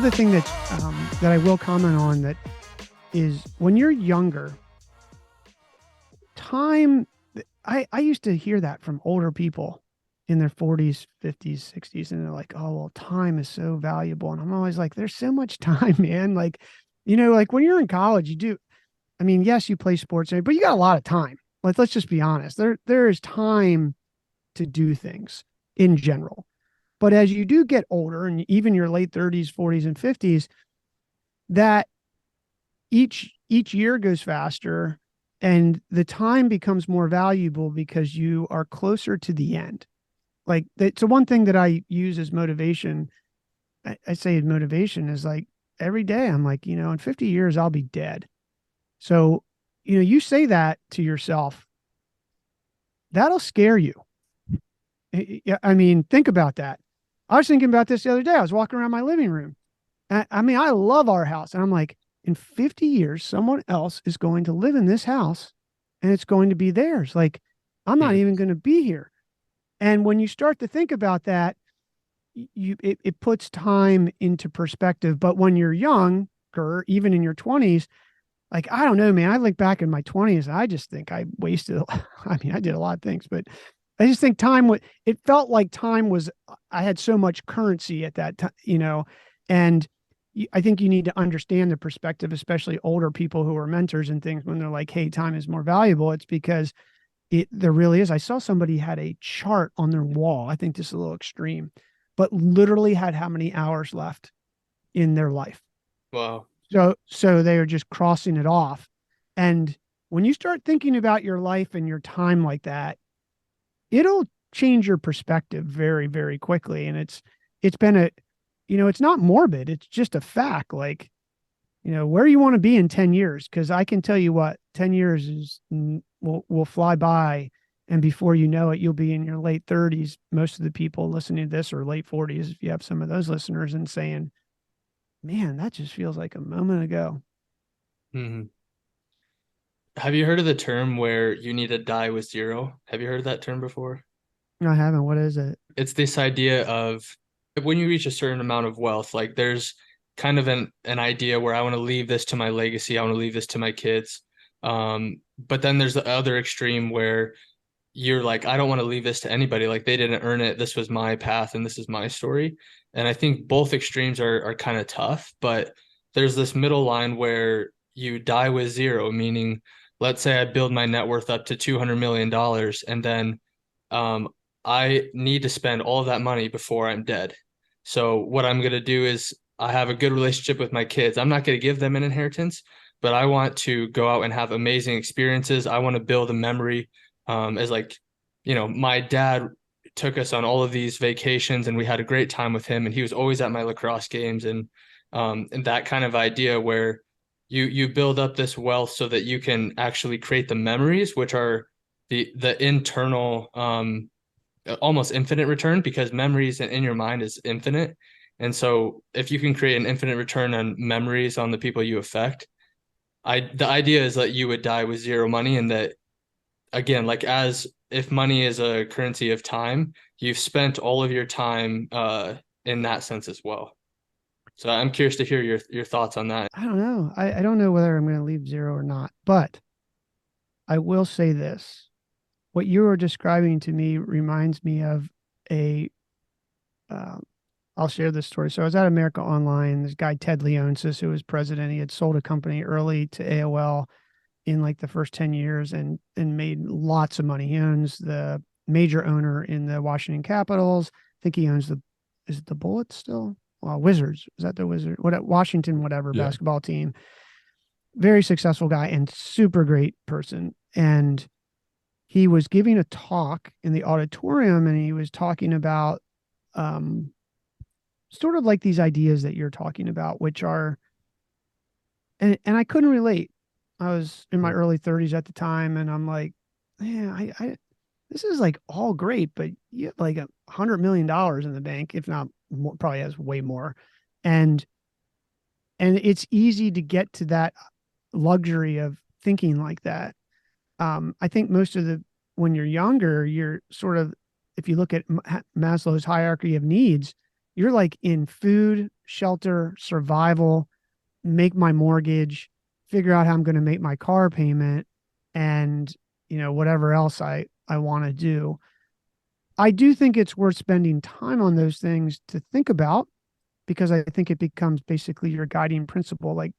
other thing that I will comment on that is when you're younger, time. I used to hear that from older people in their 40s, 50s, 60s, and they're like, "Oh, well, time is so valuable." And I'm always like, "There's so much time, man." Like, like when you're in college, you do. I mean, yes, you play sports, but you got a lot of time. Let's just be honest. There is time to do things in general. But as you do get older, and even your late 30s, 40s, and 50s, that each year goes faster and the time becomes more valuable because you are closer to the end. Like so one thing that I use as motivation, I say motivation is like every day I'm like, in 50 years I'll be dead. So, you say that to yourself, that'll scare you. I mean, think about that. I was thinking about this the other day. I was walking around my living room. I mean, I love our house. And I'm like, in 50 years, someone else is going to live in this house and it's going to be theirs. Like, I'm not Mhm. even going to be here. And when you start to think about that, it puts time into perspective. But when you're younger, even in your 20s, like, I don't know, man, I look back in my 20s, I just think I wasted, I mean, I did a lot of things, but I just think it felt like time was, I had so much currency at that time, and I think you need to understand the perspective, especially older people who are mentors and things when they're like, hey, time is more valuable. It's because there really is. I saw somebody had a chart on their wall. I think this is a little extreme, but literally had how many hours left in their life. Wow. So they are just crossing it off. And when you start thinking about your life and your time like that, it'll change your perspective very, very quickly. And it's been it's not morbid. It's just a fact. Like, where you want to be in 10 years. Cause I can tell you what, 10 years will fly by. And before you know it, you'll be in your late 30s. Most of the people listening to this are late 40s. If you have some of those listeners and saying, man, that just feels like a moment ago. Mhm. Have you heard of the term where you need to die with zero? Have you heard of that term before? I haven't. What is it? It's this idea of when you reach a certain amount of wealth, like there's kind of an idea where I want to leave this to my legacy, I want to leave this to my kids. But then there's the other extreme where you're like, I don't want to leave this to anybody. Like they didn't earn it. This was my path and this is my story. And I think both extremes are kind of tough, but there's this middle line where you die with zero, meaning let's say I build my net worth up to $200 million dollars and then um, I need to spend all of that money before I'm dead. So what I'm going to do is I have a good relationship with my kids. I'm not going to give them an inheritance, but I want to go out and have amazing experiences. I want to build a memory as like, my dad took us on all of these vacations and we had a great time with him and he was always at my lacrosse games and that kind of idea where you build up this wealth so that you can actually create the memories, which are the internal almost infinite return because memories in your mind is infinite. And so if you can create an infinite return on memories on the people you affect, the idea is that you would die with zero money and that again, like as if money is a currency of time, you've spent all of your time in that sense as well. So I'm curious to hear your thoughts on that. I don't know. I don't know whether I'm going to leave zero or not, but I will say this. What you were describing to me reminds me of a, uh, I'll share this story. So I was at America Online. This guy, Ted Leonsis, who was president, he had sold a company early to AOL in like the first 10 years and made lots of money. He owns the major owner in the Washington Capitals. I think he owns is it the Bullets still? Well, Wizards. Is that the Wizard? What Washington, whatever Yeah. basketball team. Very successful guy and super great person. And he was giving a talk in the auditorium and he was talking about um, sort of like these ideas that you're talking about, which are, and I couldn't relate. I was in my early 30s at the time, and I'm like, yeah, this is like all great, but you have like $100 million in the bank, if not more, probably has way more, and it's easy to get to that luxury of thinking like that. I think most of the when you're younger, you're sort of if you look at Maslow's hierarchy of needs, you're like in food, shelter, survival, make my mortgage, figure out how I'm going to make my car payment, and whatever else I want to do. I do think it's worth spending time on those things to think about, because I think it becomes basically your guiding principle. Like,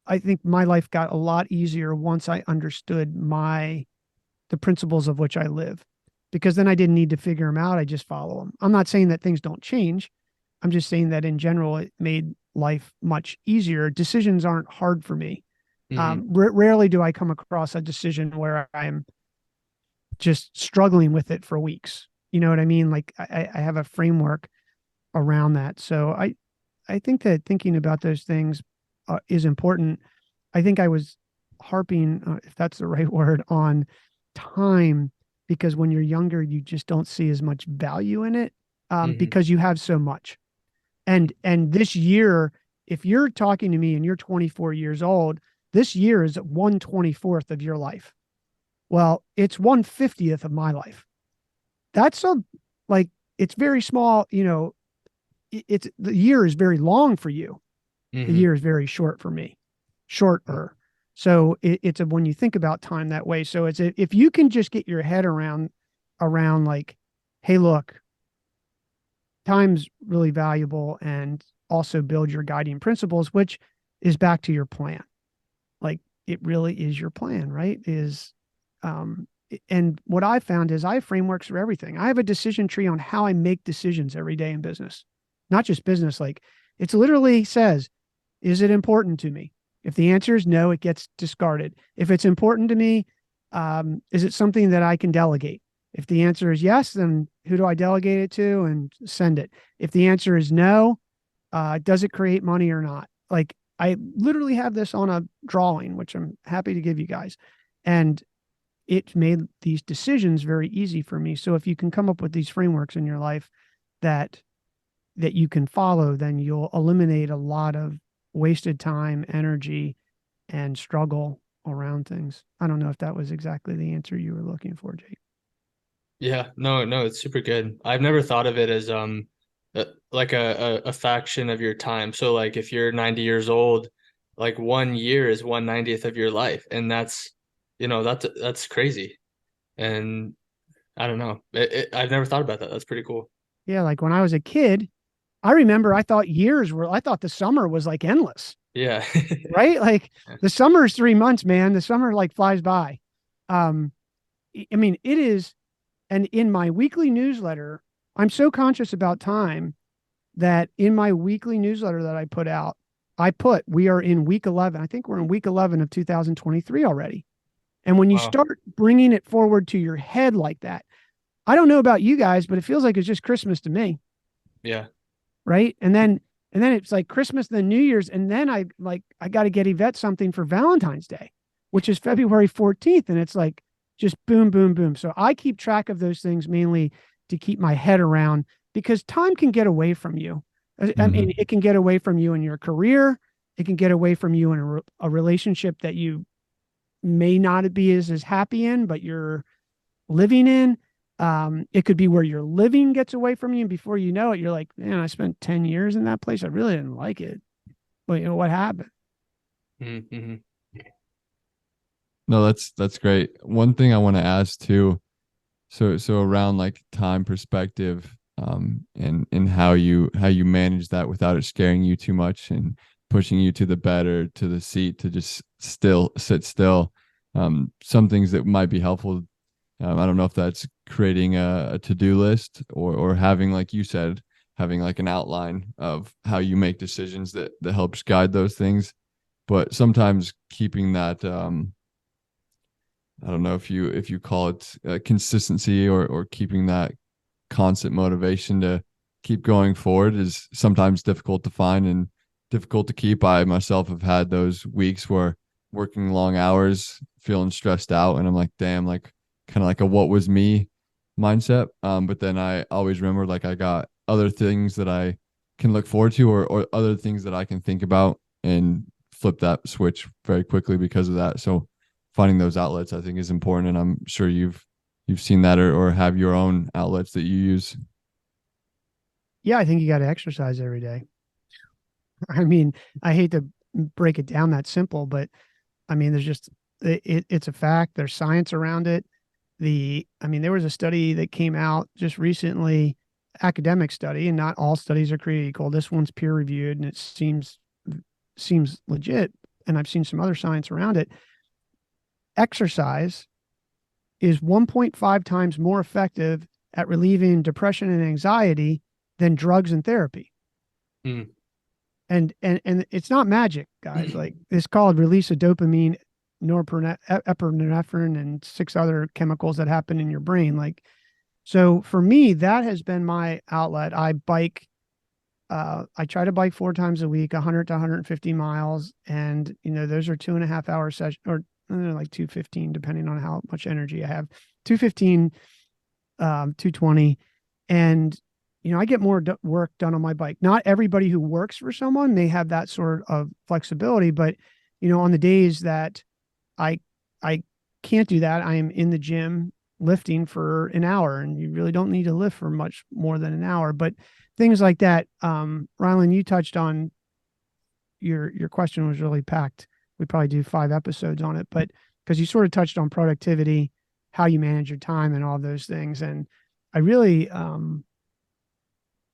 I think my life got a lot easier once I understood the principles of which I live, because then I didn't need to figure them out. I just follow them. I'm not saying that things don't change. I'm just saying that in general, it made life much easier. Decisions aren't hard for me. Hmm. Rarely do I come across a decision where I'm just struggling with it for weeks. You know what I mean? Like, I have a framework around that. So I think that thinking about those things is important. I think I was harping, if that's the right word, on time, because when you're younger, you just don't see as much value in it, Hmm. because you have so much. And this year, if you're talking to me and you're 24 years old, this year is 1/24th of your life. Well, it's 1/50th of my life. That's a like it's very small, it's the year is very long for you. The Hmm. year is very short for me, shorter. So it's when you think about time that way. So if you can just get your head around like, hey, look, time's really valuable, and also build your guiding principles, which is back to your plan. Like, it really is your plan, right? Um, and what I found is I have frameworks for everything. I have a decision tree on how I make decisions every day in business, not just business. Like, it's literally says, is it important to me? If the answer is no, it gets discarded. If it's important to me, is it something that I can delegate? If the answer is yes, then who do I delegate it to and send it? If the answer is no, does it create money or not? Like, I literally have this on a drawing, which I'm happy to give you guys. And it made these decisions very easy for me. So if you can come up with these frameworks in your life that you can follow, then you'll eliminate a lot of wasted time, energy, and struggle around things. I don't know if that was exactly the answer you were looking for, Jake. Yeah, no, no, it's super good. I've never thought of it as like a fraction of your time. So like if you're 90 years old, like 1 year is 1/90th of your life. And that's crazy. And I don't know. I've never thought about that. That's pretty cool. Yeah, like when I was a kid, I remember I thought the summer was like endless, Yeah. right? Like, the summer is 3 months, man. The summer like flies by. Um, I mean, it is. And in my weekly newsletter, I'm so conscious about time that in my weekly newsletter that I put out, we are in week 11. I think we're in week 11 of 2023 already. And when you Wow. start bringing it forward to your head like that, I don't know about you guys, but it feels like it's just Christmas to me, Yeah. right? And then it's like Christmas, then New Year's, and then I got to get Yvette something for Valentine's Day, which is February 14th, and it's like just boom, boom, boom. So I keep track of those things mainly to keep my head around, because time can get away from you. I mean, Hmm. it can get away from you in your career. It can get away from you in a relationship that you may not be as happy in, but you're living in. It could be where your living gets away from you, and before you know it, you're like, man, I spent 10 years in that place. I really didn't like it. But what happened? Mm-hmm. No, that's great. One thing I want to ask too, so around like time perspective, and how you manage that without it scaring you too much and pushing you to the bed or to the seat to just still sit still. Some things that might be helpful. I don't know if that's creating a to-do list or having, like you said, having like an outline of how you make decisions that helps guide those things. But sometimes keeping that, I don't know if you call it consistency or keeping that constant motivation to keep going forward is sometimes difficult to find and difficult to keep. I myself have had those weeks where working long hours, feeling stressed out, and I'm like, damn, like kind of like a what was me mindset. But then I always remember like I got other things that I can look forward to or other things that I can think about and flip that switch very quickly because of that. So finding those outlets I think is important, and I'm sure you've seen that or have your own outlets that you use. Yeah, I think you got to exercise every day. I mean, I hate to break it down that simple, but I mean, there's just it's a fact. There's science around it. I mean, there was a study that came out just recently, academic study, and not all studies are created equal. This one's peer reviewed, and it seems legit. And I've seen some other science around it. Exercise is 1.5 times more effective at relieving depression and anxiety than drugs and therapy. Mm. And it's not magic, guys. Like, it's called release of dopamine, epinephrine, and 6 other chemicals that happen in your brain. Like, so for me, that has been my outlet. I bike. I try to bike 4 times a week, 100 to 150 miles, and those are 2.5 hour sessions, or like 215, depending on how much energy I have. 215, 220, and I get more work done on my bike. Not everybody who works for someone may have that sort of flexibility, but on the days that I I can't do that, I am in the gym lifting for an hour, and you really don't need to lift for much more than an hour. But things like that, Rylan, you touched on, your question was really packed. We probably do 5 episodes on it, but because you sort of touched on productivity, how you manage your time, and all those things. And I really, I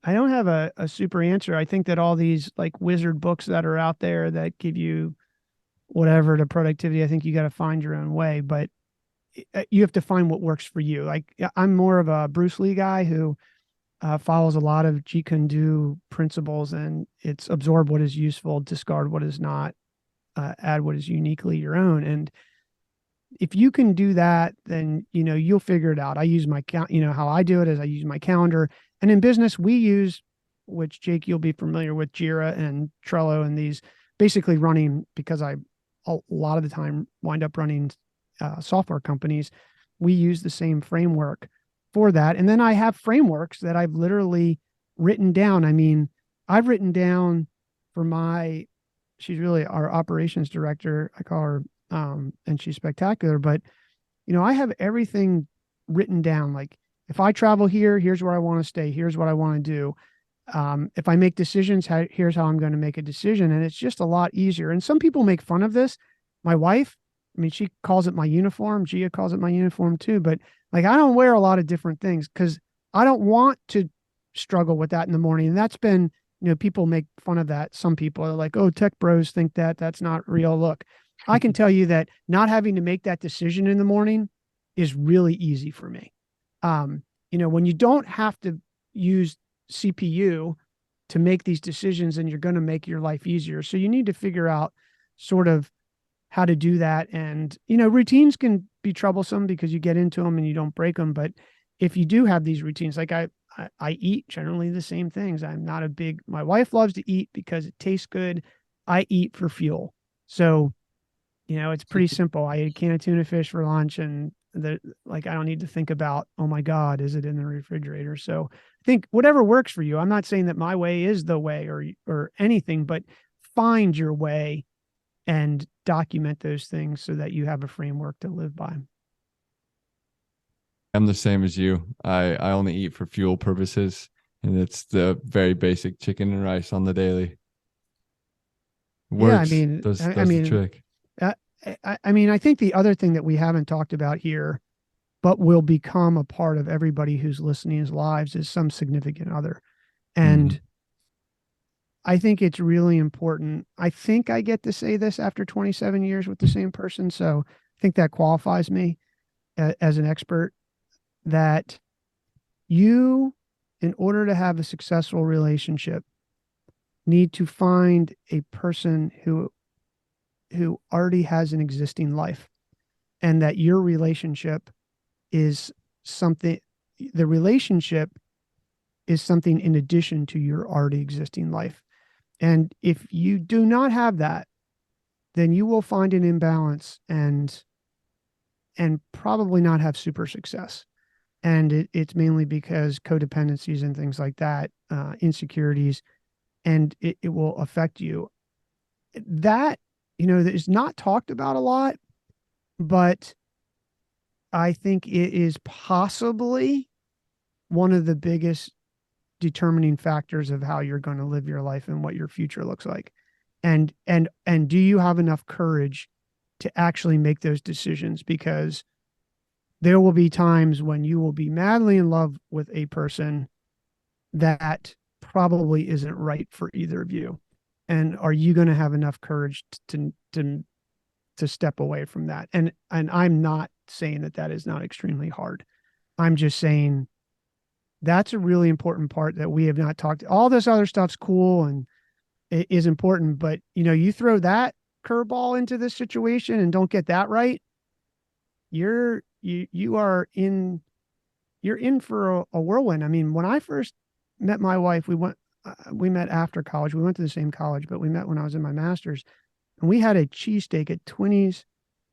don't have a super answer. I think that all these like wizard books that are out there that give you whatever to productivity, I think you got to find your own way, but you have to find what works for you. Like, I'm more of a Bruce Lee guy who follows a lot of Jeet Kune Do principles, and it's absorb what is useful, discard what is not, add what is uniquely your own. And if you can do that, then you'll figure it out. I use my count. How I do it is I use my calendar, and in business we use, which Jake, you'll be familiar with, Jira and Trello, and these basically running, because I a lot of the time wind up running software companies. We use the same framework for that, and then I have frameworks that I've literally written down. I mean, I've written down for she's really our operations director. I call her, and she's spectacular. But I have everything written down. Like, if I travel here, here's where I want to stay. Here's what I want to do. If I make decisions, here's how I'm going to make a decision. And it's just a lot easier. And some people make fun of this. My wife, I mean, she calls it my uniform. Gia calls it my uniform too. But like, I don't wear a lot of different things because I don't want to struggle with that in the morning. And that's been, people make fun of that. Some people are like, oh, tech bros think that that's not real. Look, I can tell you that not having to make that decision in the morning is really easy for me. When you don't have to use CPU to make these decisions, and you're going to make your life easier. So you need to figure out sort of how to do that. And, routines can be troublesome because you get into them and you don't break them. But if you do have these routines, like I eat generally the same things. My wife loves to eat because it tastes good. I eat for fuel. So, it's pretty simple. I ate a can of tuna fish for lunch, and I don't need to think about, oh my God, is it in the refrigerator? So I think whatever works for you. I'm not saying that my way is the way or anything, but find your way and document those things so that you have a framework to live by. I'm the same as you. I only eat for fuel purposes, and it's the very basic chicken and rice on the daily. Yeah, I Works. mean, Does I does the mean, trick. I think the other thing that we haven't talked about here, but will become a part of everybody who's listening's lives, is some significant other. Mhm. And I think it's really important. I think I get to say this after 27 years with the same person. So I think that qualifies me as an expert, that you, in order to have a successful relationship, need to find a person who already has an existing life, and that your relationship is something, the relationship is something in addition to your already existing life. And if you do not have that, then you will find an imbalance and probably not have super success. And it's mainly because codependencies and things like that, insecurities, and it will affect you. That, that is not talked about a lot, but I think it is possibly one of the biggest determining factors of how you're going to live your life and what your future looks like. And do you have enough courage to actually make those decisions? Because there will be times when you will be madly in love with a person that probably isn't right for either of you. And are you going to have enough courage to step away from that? And I'm not saying that that is not extremely hard. I'm just saying that's a really important part that we have not talked. All this other stuff's cool and it is important, but you throw that curveball into this situation and don't get that right, you are in you're in for a whirlwind. I mean, when I first met my wife, we met after college. We went to the same college, but we met when I was in my master's, and we had a cheesesteak at 20's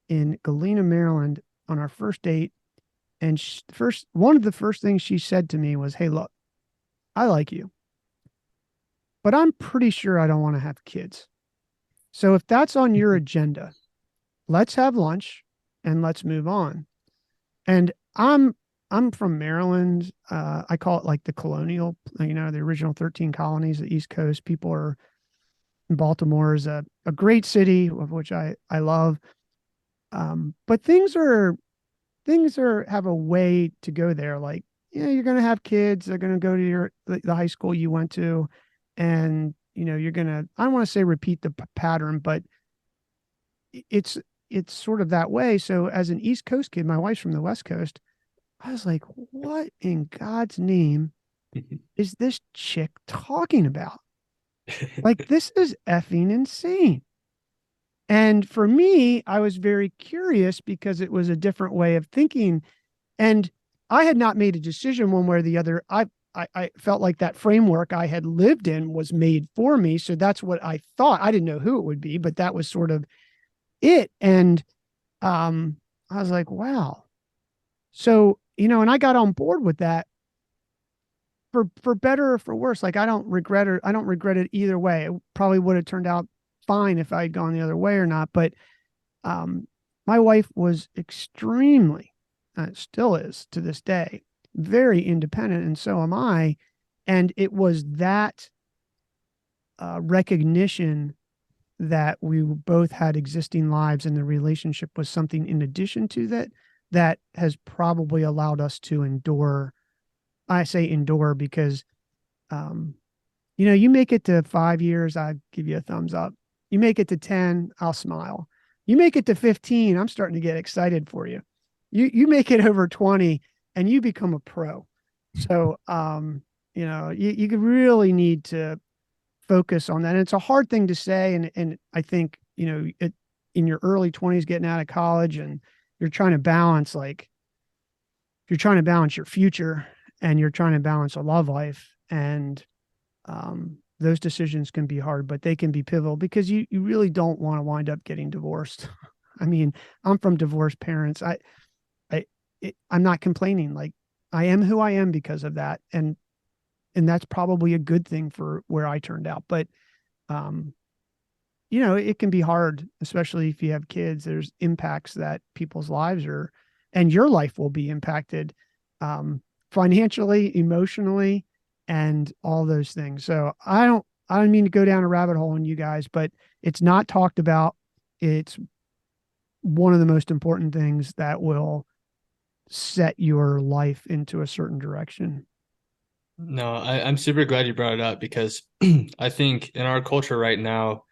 in Galena, Maryland on our first date. And one of the first things she said to me was, "Hey, look, I like you, but I'm pretty sure I don't want to have kids. So if that's on your agenda, let's have lunch and let's move on." And I'm from Maryland. I call it like the colonial, the original 13 colonies, the East Coast. People are Baltimore is a great city of which I love. But things are have a way to go there. Like, you're going to have kids. They're going to go to the high school you went to, and you're going to, I don't want to say repeat the pattern, but it's sort of that way. So as an East Coast kid, my wife's from the West Coast. I was like, what in God's name is this chick talking about? Like, this is effing insane. And for me, I was very curious because it was a different way of thinking. And I had not made a decision one way or the other. I felt like that framework I had lived in was made for me. So that's what I thought. I didn't know who it would be, but that was sort of it. And I was like, wow. So, and I got on board with that for better or for worse. Like, I don't regret it. I don't regret it either way. It probably would have turned out fine if I had gone the other way or not. But my wife was extremely, still is to this day, very independent, and so am I. And it was that recognition that we both had existing lives, and the relationship was something in addition to that has probably allowed us to endure. I say endure because, you make it to 5 years, I give you a thumbs up. You make it to 10, I'll smile. You make it to 15, I'm starting to get excited for you. You make it over 20 and you become a pro. So, you really need to focus on that. And it's a hard thing to say. And I think, in your early 20s, getting out of college, and you're trying to balance, you're trying to balance your future and you're trying to balance a love life. And those decisions can be hard, but they can be pivotal because you really don't want to wind up getting divorced. I mean, I'm from divorced parents. I'm not complaining. Like, I am who I am because of that. And that's probably a good thing for where I turned out. But, it can be hard, especially if you have kids. There's impacts that people's lives and your life will be impacted, financially, emotionally, and all those things. So I don't mean to go down a rabbit hole on you guys, but it's not talked about. It's one of the most important things that will set your life into a certain direction. No, I'm super glad you brought it up because I think in our culture right now,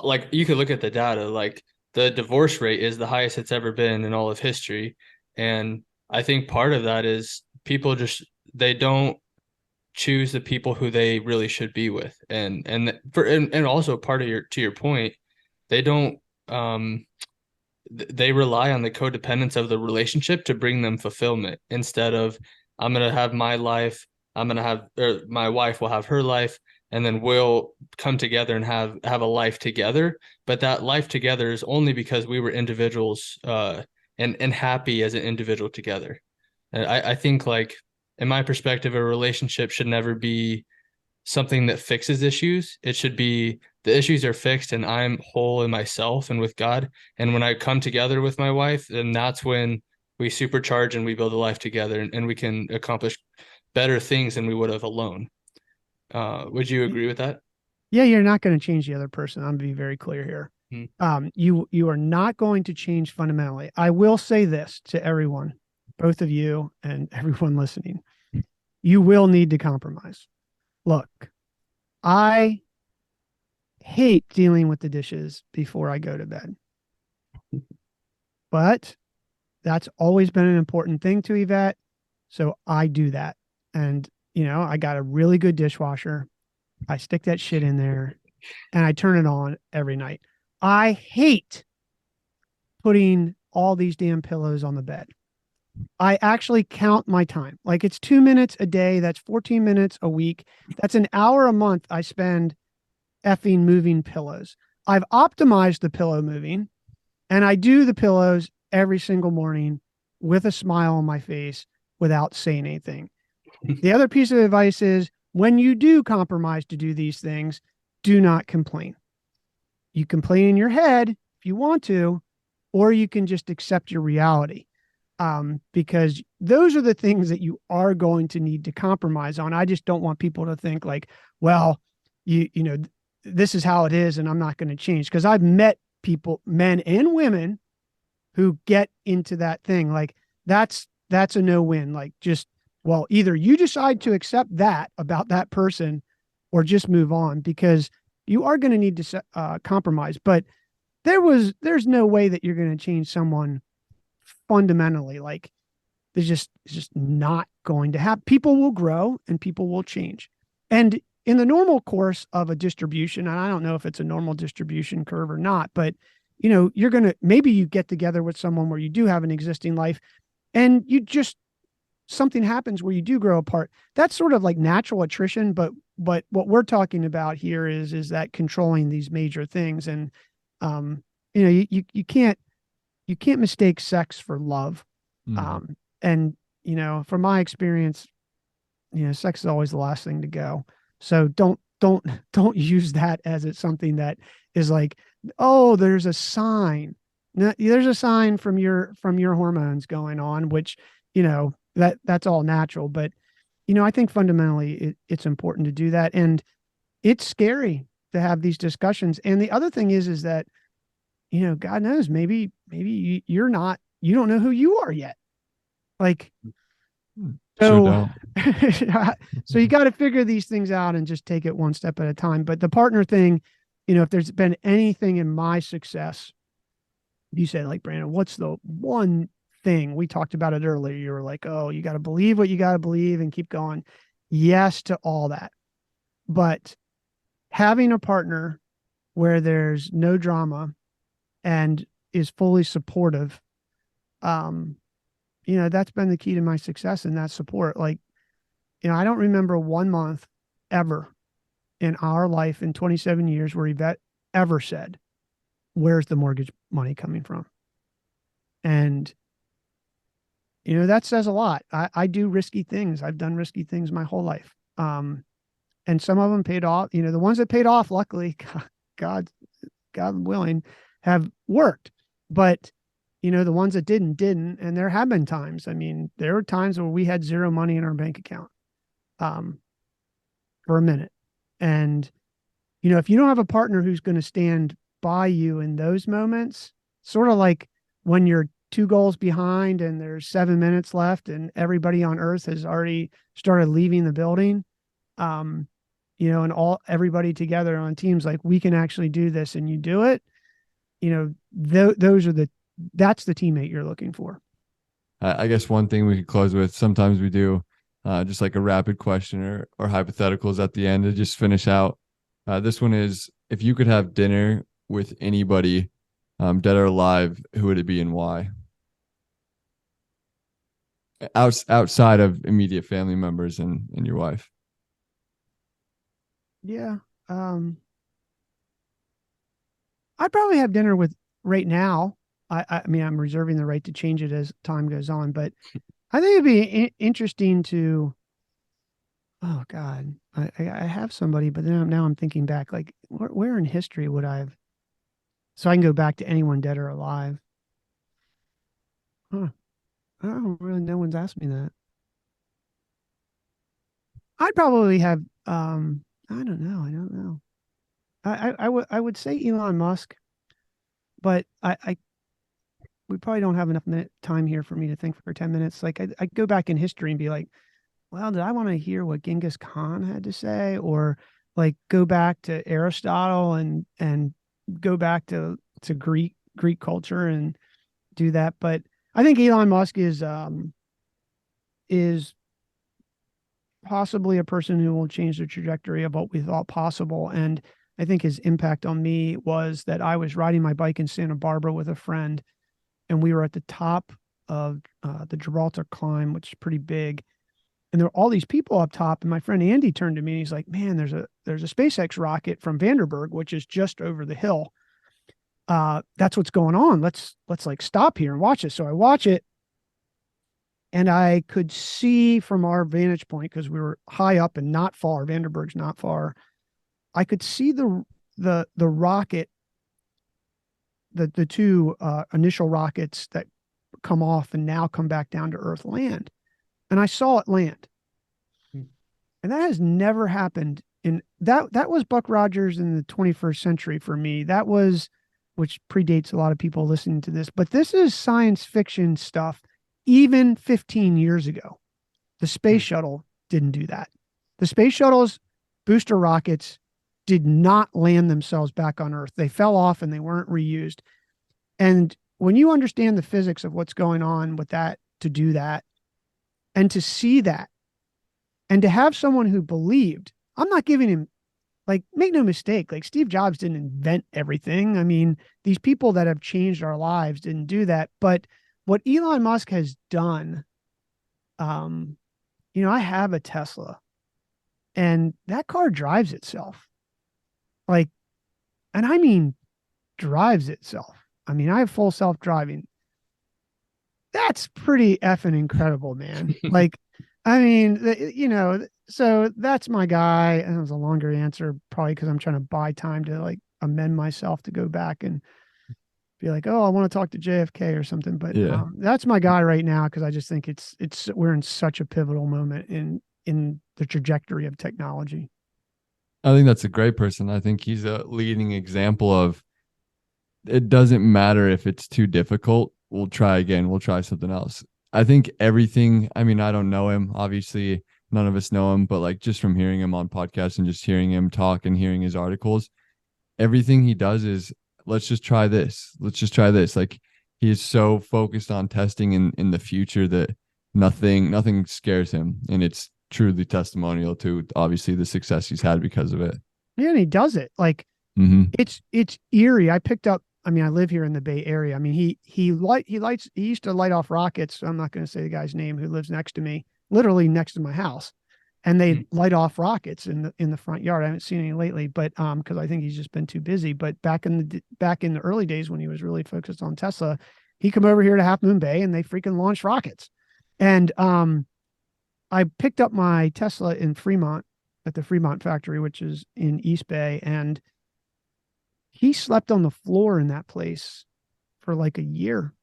like you could look at the data, like the divorce rate is the highest it's ever been in all of history. And I think part of that is people they don't choose the people who they really should be with. And also part of to your point, they don't they rely on the codependence of the relationship to bring them fulfillment instead of I'm gonna have my life, I'm gonna have or my wife will have her life, and then we'll come together and have a life together. But that life together is only because we were individuals and happy as an individual together. And I think like in my perspective, a relationship should never be something that fixes issues. It should be the issues are fixed and I'm whole in myself and with God. And when I come together with my wife, then that's when we supercharge and we build a life together and we can accomplish better things than we would have alone. Would you agree with that? Yeah, you're not going to change the other person. I'm going to be very clear here. Hmm. You are not going to change fundamentally. I will say this to everyone, both of you and everyone listening. You will need to compromise. Look, I hate dealing with the dishes before I go to bed, but that's always been an important thing to Yvette. So I do that. And, I got a really good dishwasher. I stick that shit in there and I turn it on every night. I hate putting all these damn pillows on the bed. I actually count my time. Like it's 2 minutes a day. That's 14 minutes a week. That's an hour a month I spend effing moving pillows. I've optimized the pillow moving and I do the pillows every single morning with a smile on my face without saying anything. The other piece of advice is when you do compromise to do these things, do not complain. You complain in your head if you want to, or you can just accept your reality. Because those are the things that you are going to need to compromise on. I just don't want people to think like, well, you know, this is how it is, and I'm not going to change. Because I've met people, men and women, who get into that thing. Like that's a no win. Like just well, either you decide to accept that about that person, or just move on because you are going to need to compromise. But there's no way that you're going to change someone fundamentally. Like it's just not going to happen. People will grow and people will change. And in the normal course of a distribution, and I don't know if it's a normal distribution curve or not, but you're going to maybe you get together with someone where you do have an existing life and you just something happens where you do grow apart. That's sort of like natural attrition, but what we're talking about here is that controlling these major things. And you can't mistake sex for love. Mm. And from my experience, sex is always the last thing to go. So don't use that as it's something that is like, oh, there's a sign. No, there's a sign from your hormones going on, which that's all natural. But I think fundamentally it's important to do that, and it's scary to have these discussions. And the other thing is that God knows, maybe you don't know who you are yet. Like, Sure so, don't. so you got to figure these things out and just take it one step at a time. But the partner thing, if there's been anything in my success, you said like, Brandon, what's the one thing we talked about it earlier? You were like, oh, you got to believe what you got to believe and keep going. Yes to all that. But having a partner where there's no drama and is fully supportive, um, that's been the key to my success and that support. Like, I don't remember 1 month ever in our life in 27 years where Yvette ever said, where's the mortgage money coming from? And, that says a lot. I do risky things. I've done risky things my whole life. And some of them paid off. The ones that paid off, luckily, God willing, have worked. But the ones that didn't. And there have been times. I mean, there were times where we had zero money in our bank account, um, for a minute. And if you don't have a partner who's going to stand by you in those moments, sort of like when you're 2 goals behind and there's 7 minutes left and everybody on earth has already started leaving the building, um, and everybody together on teams, like we can actually do this and you do it, those are that's the teammate you're looking for. I guess one thing we could close with, sometimes we do just like a rapid question or hypotheticals at the end to just finish out. This one is, if you could have dinner with anybody, dead or alive, who would it be and why? Outside of immediate family members and your wife. Yeah. I'd probably have dinner with right now. I mean, I'm reserving the right to change it as time goes on, but I think it'd be interesting to, oh God, I have somebody, but then now I'm thinking back, like where in history would I have, so I can go back to anyone dead or alive. Huh. I don't really, no one's asked me that. I'd probably have, I don't know. I don't know. I would say Elon Musk, but we probably don't have enough time here for me to think for 10 minutes. Like I go back in history and be like, well, did I want to hear what Genghis Khan had to say, or like go back to Aristotle and go back to Greek culture and do that? But I think Elon Musk is possibly a person who will change the trajectory of what we thought possible. And I think his impact on me was that I was riding my bike in Santa Barbara with a friend, and we were at the top of the Gibraltar climb, which is pretty big. And there were all these people up top. And my friend Andy turned to me and he's like, "Man, there's a SpaceX rocket from Vandenberg, which is just over the hill. That's what's going on. Let's like stop here and watch it." So I watch it, and I could see from our vantage point, because we were high up and not far. Vandenberg's not far. I could see the rocket, the two initial rockets that come off and now come back down to Earth land, and I saw it land. And that has never happened in that was Buck Rogers in the 21st century for me. That was, which predates a lot of people listening to this, but this is science fiction stuff even 15 years ago. The space shuttle didn't do that. The space shuttle's booster rockets did not land themselves back on Earth. They fell off and they weren't reused. And when you understand the physics of what's going on with that, to do that and to see that, and to have someone who believed, I'm not giving him, like, make no mistake, like Steve Jobs didn't invent everything. I mean, these people that have changed our lives didn't do that. But what Elon Musk has done, I have a Tesla, and that car drives itself. Like, and I mean, drives itself. I mean, I have full self driving. That's pretty effing incredible, man. Like, I mean, so that's my guy. And it was a longer answer, probably because I'm trying to buy time to like amend myself to go back and be like, oh, I want to talk to JFK or something. But Yeah. that's my guy right now, because I just think we're in such a pivotal moment in the trajectory of technology. I think that's a great person. I think he's a leading example of it doesn't matter if it's too difficult. We'll try again. We'll try something else. I think everything, I mean, I don't know him. Obviously, none of us know him, but like just from hearing him on podcasts and just hearing him talk and hearing his articles, everything he does is let's just try this. Let's just try this. Like he is so focused on testing in the future that nothing scares him. And it's truly testimonial to obviously the success he's had because of it. Yeah, and he does it. Like Mm-hmm. it's eerie. I mean, I live here in the Bay Area. I mean, he used to light off rockets. So I'm not going to say the guy's name, who lives next to me, literally next to my house. And they light off rockets in the front yard. I haven't seen any lately, but because I think he's just been too busy. But back in the early days when he was really focused on Tesla, he come over here to Half Moon Bay and they freaking launched rockets. And I picked up my Tesla in Fremont at the Fremont factory, which is in East Bay, and he slept on the floor in that place for like a year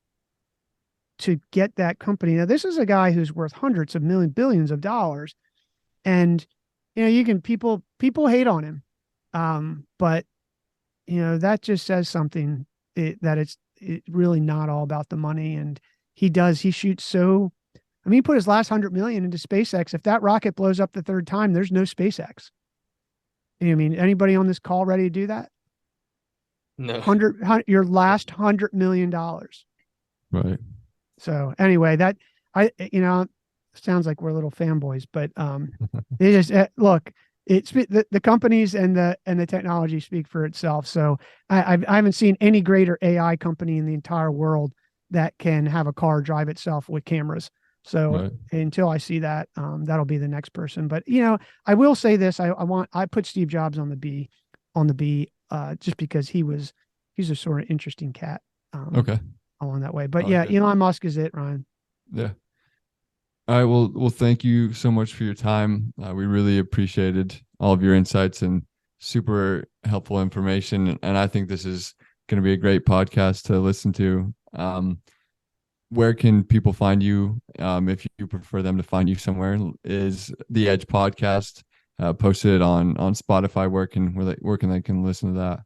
to get that company. Now, this is a guy who's worth hundreds of billions of dollars. And, people hate on him. But that just says something, that it's really not all about the money. And he shoots. So, I mean, he put his last 100 million into SpaceX. If that rocket blows up the third time, there's no SpaceX. I mean, anybody on this call ready to do that? No. Your last $100 million. Right. So anyway, sounds like we're little fanboys, but they just look. It's the companies and the technology speak for itself. So I haven't seen any greater AI company in the entire world that can have a car drive itself with cameras. So Right. until I see that, that'll be the next person. But I will say this: I put Steve Jobs on the B, just because he's a sort of interesting cat. Okay. Along that way. But I yeah, like it. Elon Musk is it, Ryan. Yeah. All right. Well, thank you so much for your time. We really appreciated all of your insights and super helpful information. And I think this is going to be a great podcast to listen to. where can people find you? If you prefer them to find you somewhere, is the Edge podcast posted on Spotify? Where can they can listen to that?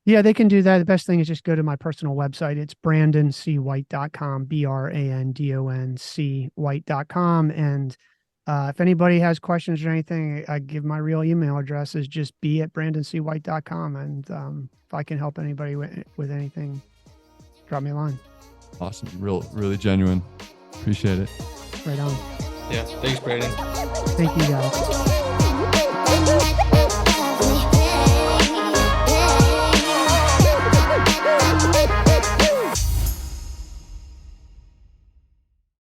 Yeah, they can do that. The best thing is just go to my personal website. It's brandoncwhite.com, brandoncwhite.com. And if anybody has questions or anything, I give my real email address is just b@brandoncwhite.com. And if I can help anybody with anything, drop me a line. Awesome. Really genuine. Appreciate it. Right on. Yeah. Thanks, Brandon. Thank you guys.